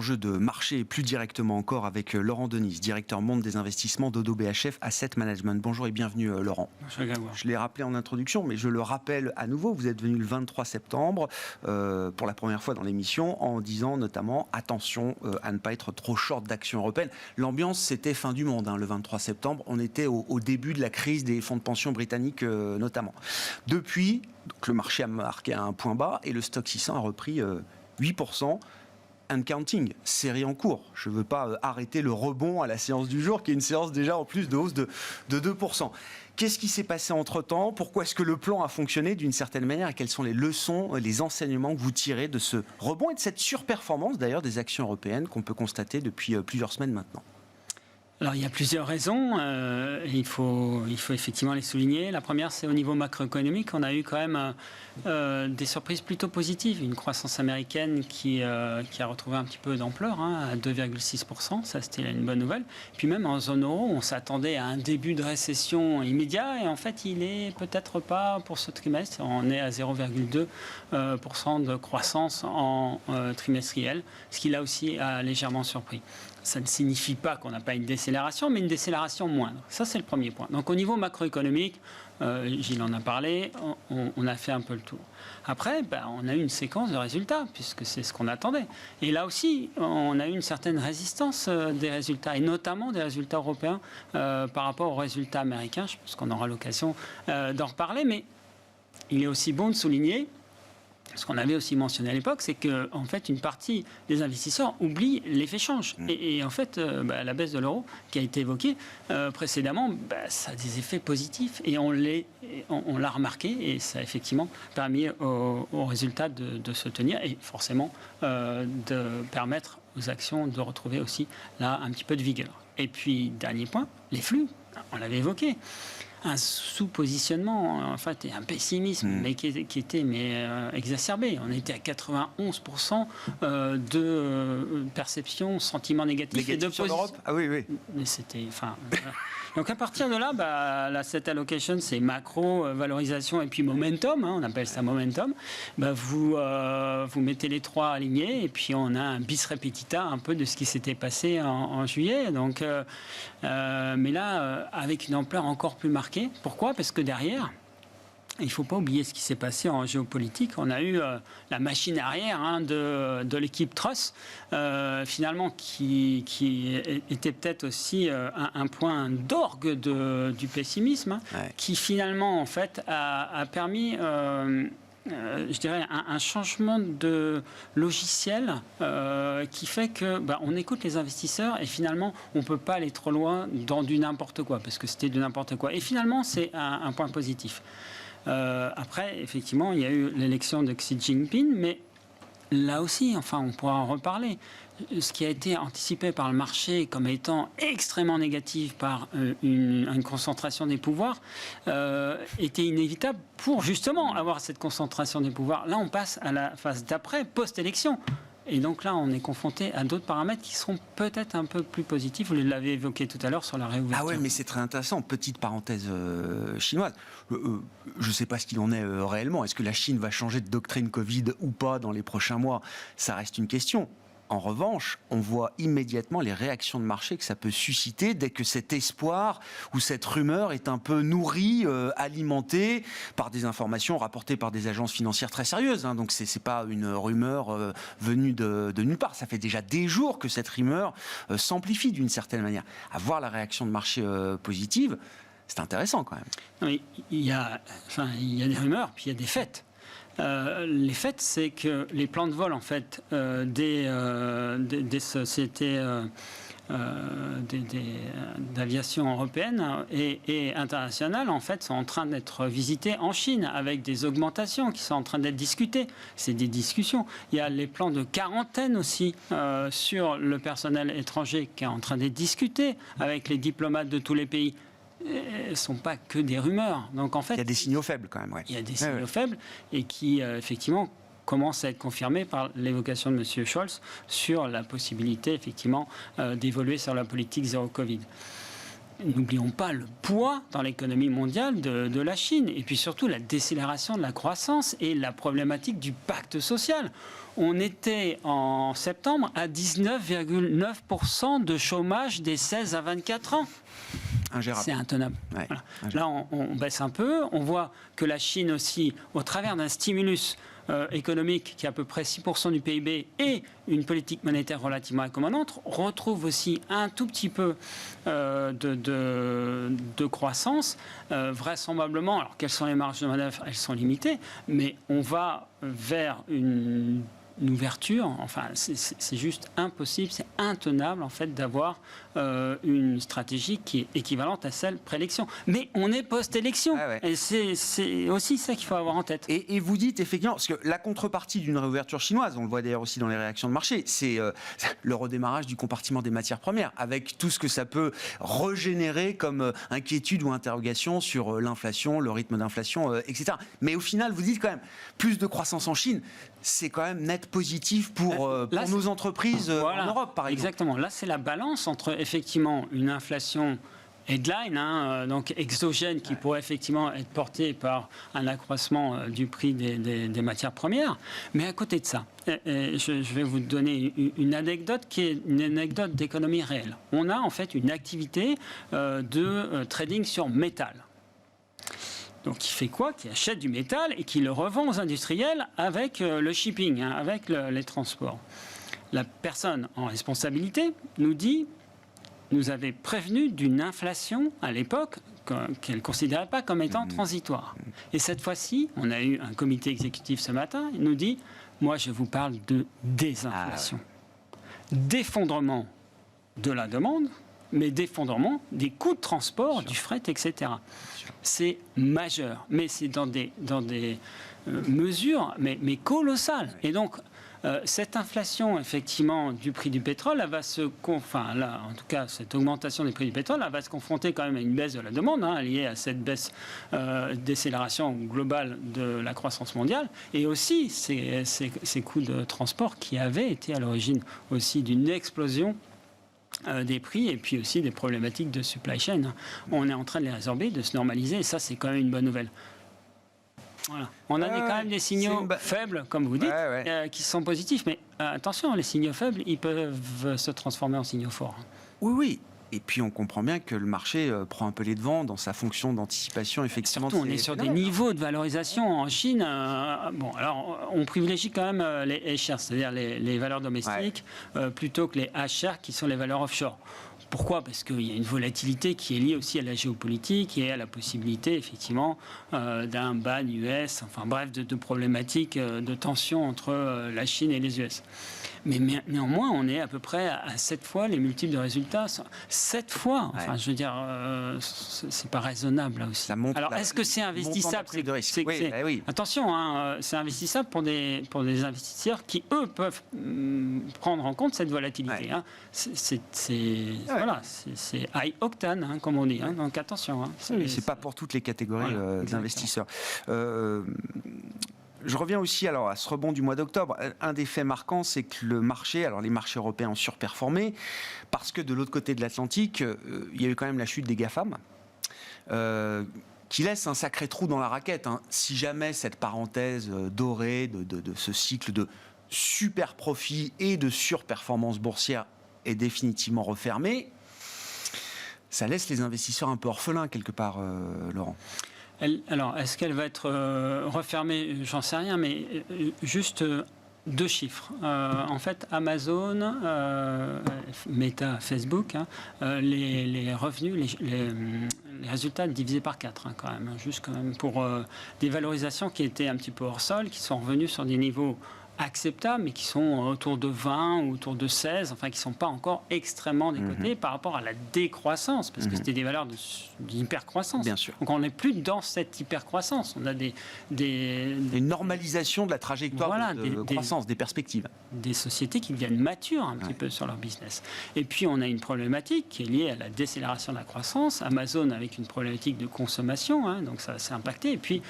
enjeux de marché et plus directement encore avec Laurent Denys, directeur monde des investissements d'Oddo BHF Asset Management. Bonjour et bienvenue Laurent. Bonjour Grégoire. Je l'ai rappelé en introduction, mais je le rappelle à nouveau, vous êtes venu le 23 septembre pour la première fois dans l'émission en disant notamment attention à ne pas être trop short d'actions européennes. L'ambiance c'était fin du monde le 23 septembre, on était au début de la crise des fonds de pension britanniques notamment. Depuis, donc, le marché a marqué un point bas et le stock 600 a repris 8%. And counting, série en cours. Je ne veux pas arrêter le rebond à la séance du jour, qui est une séance déjà en plus de hausse de 2%. Qu'est-ce qui s'est passé entre-temps? Pourquoi est-ce que le plan a fonctionné d'une certaine manière? Et quelles sont les leçons, les enseignements que vous tirez de ce rebond et de cette surperformance d'ailleurs des actions européennes qu'on peut constater depuis plusieurs semaines maintenant? Alors, il y a plusieurs raisons. Il faut effectivement les souligner. La première, c'est au niveau macroéconomique. On a eu quand même des surprises plutôt positives. Une croissance américaine qui a retrouvé un petit peu d'ampleur, à 2,6%. Ça, c'était une bonne nouvelle. Puis même en zone euro, on s'attendait à un début de récession immédiat. Et en fait, il est peut-être pas pour ce trimestre. On est à 0,2% de croissance en trimestriel, ce qui là aussi a légèrement surpris. Ça ne signifie pas qu'on n'a pas une décélération, mais une décélération moindre. Ça, c'est le premier point. Donc, au niveau macroéconomique, Gilles en a parlé, on a fait un peu le tour. Après, on a eu une séquence de résultats, puisque c'est ce qu'on attendait. Et là aussi, on a eu une certaine résistance des résultats, et notamment des résultats européens par rapport aux résultats américains. Je pense qu'on aura l'occasion d'en reparler, mais il est aussi bon de souligner, ce qu'on avait aussi mentionné à l'époque, c'est qu'en fait, une partie des investisseurs oublie l'effet change. Et en fait, la baisse de l'euro qui a été évoquée précédemment, ça a des effets positifs. Et on l'a remarqué et ça a effectivement permis aux résultats de se tenir et forcément de permettre aux actions de retrouver aussi là un petit peu de vigueur. Et puis, dernier point, les flux, on l'avait évoqué. Un sous-positionnement, en fait, et un pessimisme mais qui était exacerbé. On était à 91% de perception, sentiment négatif et de sur l'Europe. Ah oui, oui. Mais c'était, Donc à partir de là, l'asset allocation, c'est macro, valorisation et puis momentum, on appelle ça momentum. Vous mettez les trois alignés et puis on a un bis repetita un peu de ce qui s'était passé en juillet. Donc, mais là, avec une ampleur encore plus marquée. Pourquoi? Parce que derrière, il ne faut pas oublier ce qui s'est passé en géopolitique. On a eu la machine arrière de l'équipe Truss, finalement, qui était peut-être aussi un point d'orgue du pessimisme, qui finalement, en fait, a permis... je dirais un changement de logiciel qui fait que on écoute les investisseurs et finalement on ne peut pas aller trop loin dans du n'importe quoi parce que c'était du n'importe quoi. Et finalement c'est un point positif. Après effectivement il y a eu l'élection de Xi Jinping, mais là aussi, on pourra en reparler. Ce qui a été anticipé par le marché comme étant extrêmement négatif par une concentration des pouvoirs était inévitable pour justement avoir cette concentration des pouvoirs. Là, on passe à la phase d'après, post-élection. Et donc là, on est confronté à d'autres paramètres qui seront peut-être un peu plus positifs. Vous l'avez évoqué tout à l'heure sur la réouverture. Ah ouais, mais c'est très intéressant. Petite parenthèse chinoise. Je ne sais pas ce qu'il en est réellement. Est-ce que la Chine va changer de doctrine Covid ou pas dans les prochains mois? Ça reste une question. En revanche, on voit immédiatement les réactions de marché que ça peut susciter dès que cet espoir ou cette rumeur est un peu nourrie, alimentée par des informations rapportées par des agences financières très sérieuses. Donc c'est pas une rumeur venue de nulle part. Ça fait déjà des jours que cette rumeur s'amplifie d'une certaine manière. À voir la réaction de marché positive, c'est intéressant quand même. Oui, il y a des rumeurs, puis il y a des faits. Les faits, c'est que les plans de vol en fait des sociétés d'aviation européenne et internationale en fait sont en train d'être visités en Chine avec des augmentations qui sont en train d'être discutées. C'est des discussions. Il y a les plans de quarantaine aussi sur le personnel étranger qui est en train d'être discuté avec les diplomates de tous les pays. Ne sont pas que des rumeurs. Donc en fait, il y a des signaux faibles quand même. Ouais. Il y a des signaux faibles et qui effectivement commencent à être confirmés par l'évocation de M. Scholz sur la possibilité effectivement d'évoluer sur la politique zéro Covid. n'oublions pas le poids dans l'économie mondiale de la Chine, et puis surtout la décélération de la croissance et la problématique du pacte social. On était en septembre à 19,9% de chômage des 16 à 24 ans. Ingérable. C'est intenable. Ouais, voilà. ingérable. Là, on baisse un peu. On voit que la Chine aussi, au travers d'un stimulus économique qui est à peu près 6% du PIB et une politique monétaire relativement accommodante, retrouve aussi un tout petit peu de croissance. Vraisemblablement, alors quelles sont les marges de manœuvre? Elles sont limitées, mais on va vers une ouverture, enfin c'est juste impossible, c'est intenable en fait d'avoir une stratégie qui est équivalente à celle pré-élection. Mais on est post-élection, et c'est aussi ça qu'il faut avoir en tête. Et vous dites effectivement, parce que la contrepartie d'une réouverture chinoise, on le voit d'ailleurs aussi dans les réactions de marché, c'est le redémarrage du compartiment des matières premières, avec tout ce que ça peut régénérer comme inquiétude ou interrogation sur l'inflation, le rythme d'inflation, etc. Mais au final, vous dites quand même, plus de croissance en Chine, c'est quand même net positif pour nos entreprises en Europe, par exemple. Exactement. Là, c'est la balance entre effectivement une inflation headline, donc exogène, qui pourrait effectivement être portée par un accroissement du prix des matières premières. Mais à côté de ça, je vais vous donner une anecdote qui est une anecdote d'économie réelle. On a en fait une activité de trading sur métal. Donc, qui fait quoi? Qui achète du métal et qui le revend aux industriels avec le shipping, avec les transports. La personne en responsabilité nous dit, nous avait prévenu d'une inflation à l'époque qu'elle ne considérait pas comme étant transitoire. Et cette fois-ci, on a eu un comité exécutif ce matin, il nous dit, moi je vous parle de désinflation. D'effondrement de la demande, mais d'effondrement des coûts de transport, du fret, etc. C'est majeur, mais c'est dans des mesures mais colossales. Et donc, cette inflation, effectivement, du prix du pétrole, elle va en tout cas, cette augmentation des prix du pétrole, elle va se confronter quand même à une baisse de la demande, liée à cette baisse, décélération globale de la croissance mondiale, et aussi ces coûts de transport qui avaient été à l'origine aussi d'une explosion des prix et puis aussi des problématiques de supply chain. On est en train de les résorber, de se normaliser, et ça, c'est quand même une bonne nouvelle. Voilà. On a quand même des signaux faibles, comme vous dites, qui sont positifs, mais attention, les signaux faibles, ils peuvent se transformer en signaux forts. Oui, oui. Et puis on comprend bien que le marché prend un peu les devants dans sa fonction d'anticipation, effectivement. Surtout, on est sur des niveaux de valorisation en Chine. Alors, on privilégie quand même les A-shares, c'est-à-dire les valeurs domestiques, plutôt que les H-shares, qui sont les valeurs offshore. Pourquoi? Parce qu'il y a une volatilité qui est liée aussi à la géopolitique et à la possibilité, effectivement, d'un ban US, enfin bref, de problématiques de tension entre la Chine et les US. Mais néanmoins, on est à peu près à 7 fois les multiples de résultats. 7 fois. Enfin, je veux dire, c'est pas raisonnable là aussi. Alors, est-ce que c'est investissable? Attention, c'est investissable pour des investisseurs qui, eux, peuvent prendre en compte cette volatilité. C'est high octane, comme on dit. Donc attention. C'est pas pour toutes les catégories d'investisseurs. Je reviens aussi alors à ce rebond du mois d'octobre. Un des faits marquants, c'est que les marchés européens ont surperformé parce que de l'autre côté de l'Atlantique, il y a eu quand même la chute des GAFAM qui laisse un sacré trou dans la raquette. Si jamais cette parenthèse dorée de ce cycle de super profit et de surperformance boursière est définitivement refermée, ça laisse les investisseurs un peu orphelins quelque part, Laurent. Alors, est-ce qu'elle va être refermée? J'en sais rien, mais juste 2 chiffres. En fait, Amazon, Meta, Facebook, les revenus, les résultats divisés par 4, quand même. Juste quand même pour des valorisations qui étaient un petit peu hors sol, qui sont revenues sur des niveaux acceptables, mais qui sont autour de 20 ou autour de 16, enfin qui ne sont pas encore extrêmement décotés par rapport à la décroissance, parce que c'était des valeurs d'hypercroissance. Bien sûr. Donc on n'est plus dans cette hypercroissance. On a une normalisation de la trajectoire de croissance, des perspectives. Des sociétés qui deviennent matures un petit peu sur leur business. Et puis on a une problématique qui est liée à la décélération de la croissance. Amazon avec une problématique de consommation, donc ça s'est impacté. Et puis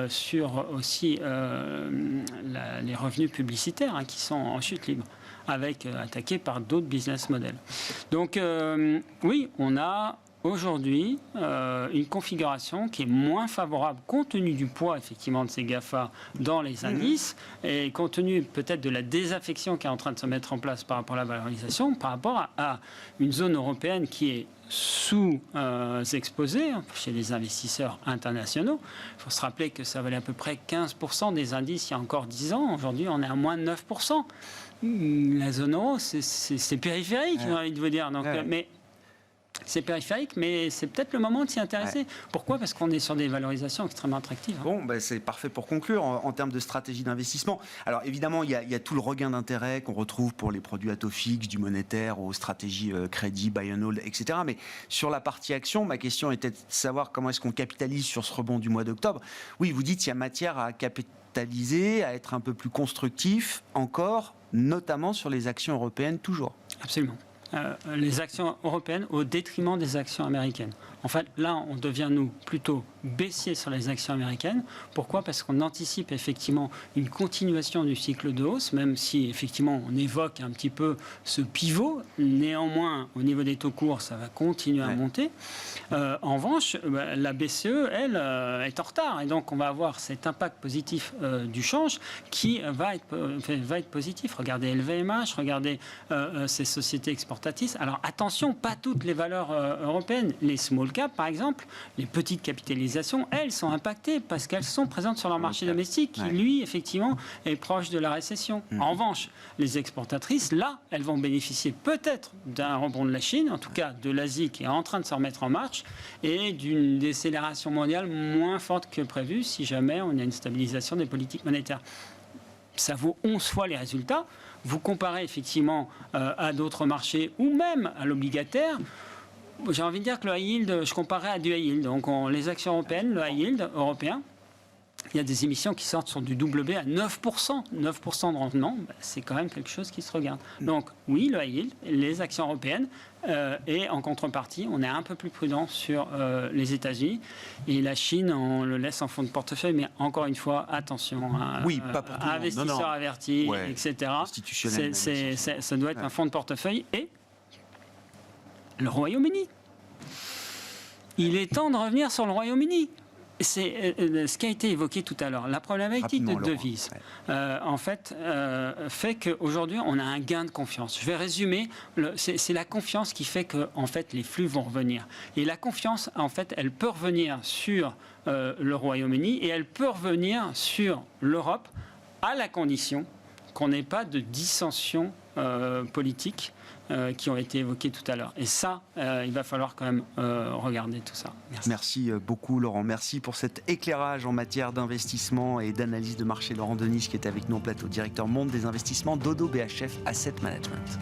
sur aussi les revenus publicitaires qui sont en chute libre, attaqués par d'autres business models. Donc oui, on a aujourd'hui une configuration qui est moins favorable compte tenu du poids effectivement de ces GAFA dans les indices et compte tenu peut-être de la désaffection qui est en train de se mettre en place par rapport à la valorisation, par rapport à une zone européenne qui est sous-exposée chez les investisseurs internationaux. Il faut se rappeler que ça valait à peu près 15% des indices il y a encore 10 ans. Aujourd'hui, on est à moins de 9%. La zone euro, c'est périphérique, j'ai envie de vous dire. Donc, mais c'est périphérique, mais c'est peut-être le moment de s'y intéresser. Pourquoi ? Parce qu'on est sur des valorisations extrêmement attractives. Bon, c'est parfait pour conclure en termes de stratégie d'investissement. Alors évidemment, il y a tout le regain d'intérêt qu'on retrouve pour les produits à taux fixe, du monétaire aux stratégies crédit, buy and hold, etc. Mais sur la partie action, ma question était de savoir comment est-ce qu'on capitalise sur ce rebond du mois d'octobre. Oui, vous dites qu'il y a matière à capitaliser, à être un peu plus constructif encore, notamment sur les actions européennes toujours. Absolument. Les actions européennes au détriment des actions américaines. En fait, là, on devient, nous, plutôt baissier sur les actions américaines. Pourquoi ? Parce qu'on anticipe effectivement une continuation du cycle de hausse, même si effectivement on évoque un petit peu ce pivot. Néanmoins, au niveau des taux courts, ça va continuer à monter. En revanche, la BCE, elle, est en retard. Et donc, on va avoir cet impact positif du change qui va être positif. Regardez LVMH, regardez ces sociétés exportatrices. Alors, attention, pas toutes les valeurs européennes. Les small cap, par exemple, les petites capitalisations, elles sont impactées parce qu'elles sont présentes sur leur marché domestique qui, lui, effectivement, est proche de la récession. En revanche, les exportatrices, là, elles vont bénéficier peut-être d'un rebond de la Chine, en tout cas de l'Asie qui est en train de se remettre en marche, et d'une décélération mondiale moins forte que prévu si jamais on a une stabilisation des politiques monétaires. Ça vaut 11 fois les résultats. Vous comparez effectivement à d'autres marchés ou même à l'obligataire. J'ai envie de dire que le high yield, je comparais à du high yield. Donc les actions européennes, le high yield européen, il y a des émissions qui sortent sur du WB à 9%. 9% de rendement, c'est quand même quelque chose qui se regarde. Donc oui, le high yield, les actions européennes, et en contrepartie, on est un peu plus prudent sur les États-Unis. Et la Chine, on le laisse en fonds de portefeuille, mais encore une fois, attention. Pas pour tout le monde. Investisseurs avertis, etc. Ça doit être un fonds de portefeuille. Et le Royaume-Uni. Il est temps de revenir sur le Royaume-Uni. C'est ce qui a été évoqué tout à l'heure. La problématique de devise, en fait, fait qu'aujourd'hui, on a un gain de confiance. Je vais résumer. C'est la confiance qui fait que, en fait, les flux vont revenir. Et la confiance, en fait, elle peut revenir sur le Royaume-Uni et elle peut revenir sur l'Europe à la condition qu'on n'ait pas de dissension politique qui ont été évoqués tout à l'heure. Et ça, il va falloir quand même regarder tout ça. Merci beaucoup Laurent. Merci pour cet éclairage en matière d'investissement et d'analyse de marché. Laurent Denis qui est avec nous en plateau, directeur monde des investissements d'Oddo BHF Asset Management.